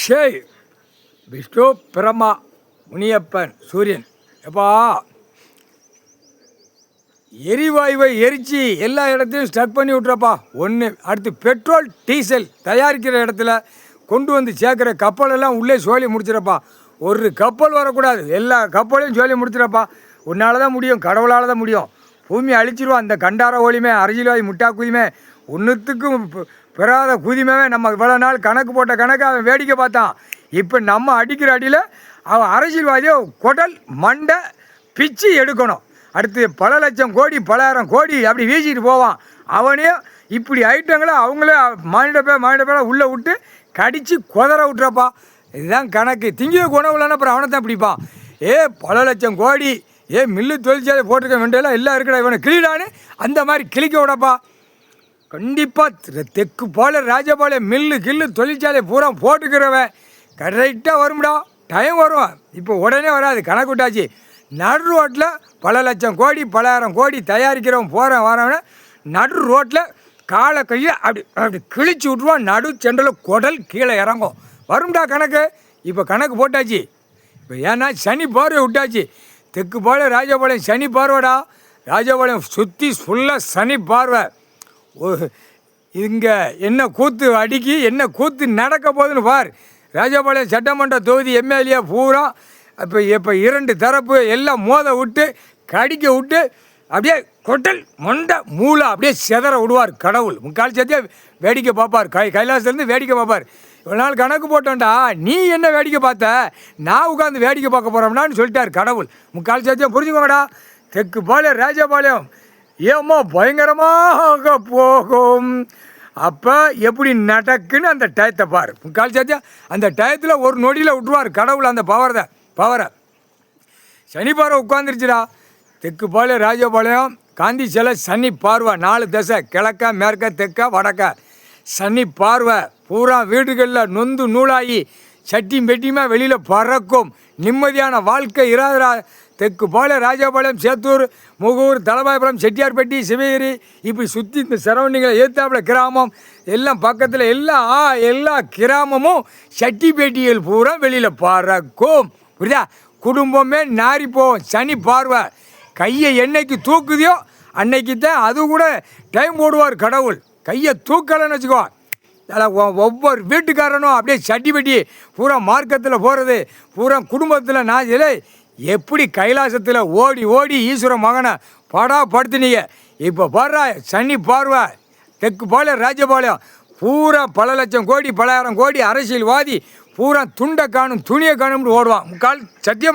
அக்ஷய், விஷ்ணு, பிரம்மா, முனியப்பன், சூரியன். எப்பா எரிவாயுவை எரித்து எல்லா இடத்தையும் ஸ்டக் பண்ணி விட்றப்பா. ஒன்று அடுத்து பெட்ரோல் டீசல் தயாரிக்கிற இடத்துல கொண்டு வந்து சேர்க்குற கப்பலெல்லாம் உள்ளே சோழி முடிச்சிடப்பா. ஒரு கப்பல் வரக்கூடாது, எல்லா கப்பலையும் சோழி முடிச்சிடப்பா. உன்னால் தான் முடியும், கடவுளால் தான் முடியும். பூமி அழிச்சிருவான். அந்த கண்டார ஓலியுமே அரசியல்வாதி முட்டா குதிமே ஒன்றுத்துக்கும் பெறாத குதிமே. நம்ம இவ்வளோ நாள் கணக்கு போட்ட கணக்கு அவன் வேடிக்கை பார்த்தான். இப்போ நம்ம அடிக்கிற அடியில் அவன் அரசியல்வாதியை குடல் மண்டை பிச்சு எடுக்கணும். அடுத்து பல லட்சம் கோடி பலாயிரம் கோடி அப்படி வீசிட்டு போவான். அவனையும் இப்படி ஐட்டங்களை அவங்களே மானிட உள்ளே விட்டு கடித்து குதற விட்றப்பா. இதுதான் கணக்கு. திங்கிய குணம் இல்லைன்னா அப்புறம் அவனை தான் பிடிப்பான். பல லட்சம் கோடி மில்லு தொழிற்சாலை போட்டிருக்க வேண்டியெல்லாம் எல்லாம் இருக்கடா, இவனை கிளிடான்னு அந்த மாதிரி கிளிக்க விடப்பா. கண்டிப்பாக தெற்கு போல ராஜபாளையம் மில்லு கில்லு தொழிற்சாலை பூரா போட்டுக்கிறவன் கரெக்டாக வரும்டா. டைம் வரும், இப்போ உடனே வராது. கணக்கு விட்டாச்சு. நடு ரோட்டில் பல லட்சம் கோடி பலாயிரம் கோடி தயாரிக்கிறவன் போகிறவன் வரவன நடு ரோட்டில் காலை கையை அப்படி அப்படி கிழிச்சு விட்ருவான். நடு செண்டலில் குடல் கீழே இறங்கும். வரும்டா கணக்கு. இப்போ கணக்கு போட்டாச்சு. இப்போ ஏன்னா சனி பார்வை விட்டாச்சு. தெற்கு போல ராஜபாளையம் சனி பார்வைடா. ராஜபாளையம் சுற்றி ஃபுல்லாக சனி பார்வை. இங்கே என்ன கூத்து அடிக்கி என்ன கூத்து நடக்க போகுதுன்னு பார். ராஜபாளையம் சட்டமன்ற தொகுதி எம்எல்ஏ பூரா இப்போ இரண்டு தரப்பு எல்லாம் மோத விட்டு கடிக்க விட்டு அப்படியே கொட்டல் மொண்டை மூளை அப்படியே செதற விடுவார் கடவுள். முக்கால் சத்தியா வேடிக்கை பார்ப்பார். கைலாசத்துலேருந்து வேடிக்கை பார்ப்பார். இவ்வளோ நாள் கணக்கு போட்டோண்டா, நீ என்ன வேடிக்கை பார்த்த, நான் உட்காந்து வேடிக்கை பார்க்க போகிறோம்னான்னு சொல்லிட்டார் கடவுள். முக்கால் சத்தியம் புரிஞ்சுக்கோங்கடா. தெற்கு போல ராஜபாளையம் ஏமா பயங்கரமாக போகும். அப்போ எப்படி நடக்குன்னு அந்த டயத்தை பார். முக்கால் சத்தியம் அந்த டயத்தில் ஒரு நொடியில் விட்டுருவார் கடவுள் அந்த பவரை. சனி பார்வை உட்காந்துருச்சுடா. தெற்கு போல ராஜபாளையம் காந்தி சிலை சனி பார்வை. 4 திசை, கிழக்க மேற்க தெற்க வடக்க சனி பார்வை. பூரா வீடுகளில் நொந்து நூலாகி சட்டியும் பெட்டியுமா வெளியில் பறக்கும். நிம்மதியான வாழ்க்கை இராதரா. தெற்கு போல ராஜபாளையம் சேத்தூர் முகூர் தலபாயபுரம் செட்டியார்பட்டி சிவகிரி இப்படி சுற்றி இந்த சரௌண்டிங்கில் ஏத்தாப்புல கிராமம் எல்லாம் பக்கத்தில் எல்லா கிராமமும் சட்டி பேட்டிகள் பூரா வெளியில் பறக்கும். புரியுதா? குடும்பமே நாரி போகும். சனி பார்வை. கையை என்னைக்கு தூக்குதியோ அன்னைக்கு தான் அது கூட டைம் போடுவார் கடவுள். கையை தூக்கலைன்னு வச்சுக்கோ, ஒவ்வொரு வீட்டுக்காரனும் அப்படியே சட்டி பெட்டி பூரா மார்க்கத்தில் போகிறது பூரா குடும்பத்தில் நாஜில் எப்படி கைலாசத்தில் ஓடி ஓடி ஈஸ்வர மகனை படுத்துனீங்க. இப்போ பாடுறா சனி பார்வை. தெற்கு போல ராஜபாளையம் பூரா பல லட்சம் கோடி பலாயிரம் கோடி அரசியல்வாதி பூரா துண்டை காணும் துணியை காணும்னு ஓடுவான். முக்கால் சத்தியம்.